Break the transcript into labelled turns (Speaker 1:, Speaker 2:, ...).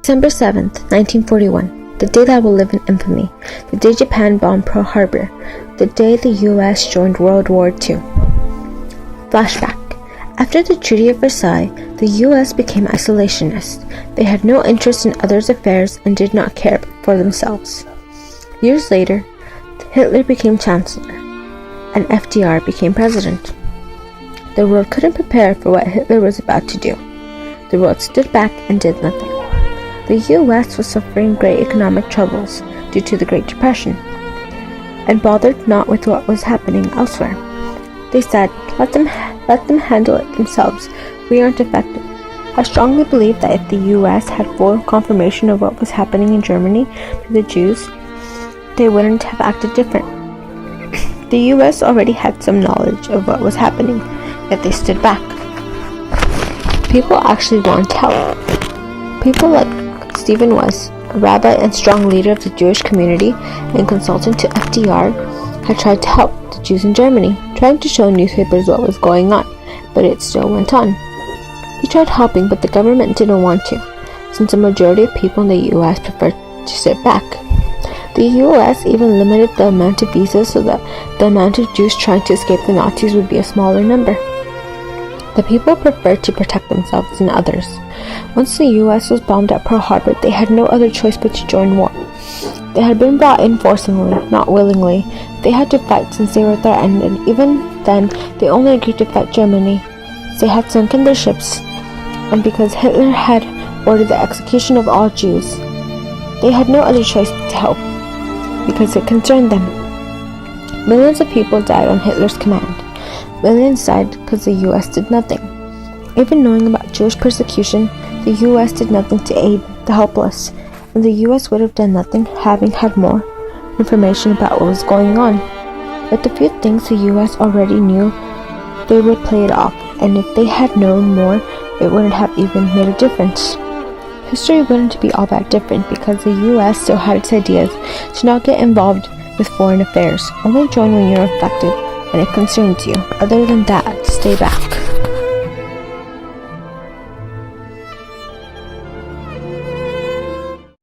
Speaker 1: December 7th, 1941, the day that will live in infamy, the day Japan bombed Pearl Harbor, the day the U.S. joined World War II. Flashback. After the Treaty of Versailles, the U.S. became isolationist. They had no interest in others' affairs and did not care for themselves. Years later, Hitler became Chancellor, and FDR became President. The world couldn't prepare for what Hitler was about to do. The world stood back and did nothing. The U.S. was suffering great economic troubles due to the Great Depression, and bothered not with what was happening elsewhere. They said, let them handle it themselves. We aren't affected. I strongly believe that if the U.S. had full confirmation of what was happening in Germany to the Jews, they wouldn't have acted different. The U.S. already had some knowledge of what was happening, yet they stood back. People actually wanted help. People like Stephen Weiss, a rabbi and strong leader of the Jewish community and consultant to FDR, had tried to help the Jews in Germany, trying to show newspapers what was going on, but it still went on. He tried helping, but the government didn't want to, since a majority of people in the U.S. preferred to sit back. The U.S. even limited the amount of visas so that the amount of Jews trying to escape the Nazis would be a smaller number. The people preferred to protect themselves and others. Once the U.S. was bombed at Pearl Harbor, they had no other choice but to join war. They had been brought in forcibly, not willingly. They had to fight since they were threatened, and even then, they only agreed to fight Germany. They had sunken their ships, and because Hitler had ordered the execution of all Jews, they had no other choice but to help, because it concerned them. Millions of people died on Hitler's command. Millions died because the U.S. did nothing. Even knowing about Jewish persecution, the U.S. did nothing to aid the helpless, and the U.S. would have done nothing having had more information about what was going on. But the few things the U.S. already knew, they would play it off, and if they had known more, it wouldn't have even made a difference. History wouldn't be all that different because the U.S. still had its ideas to not get involved with foreign affairs. Only join when you're affected and it concerns you. Other than that, stay back.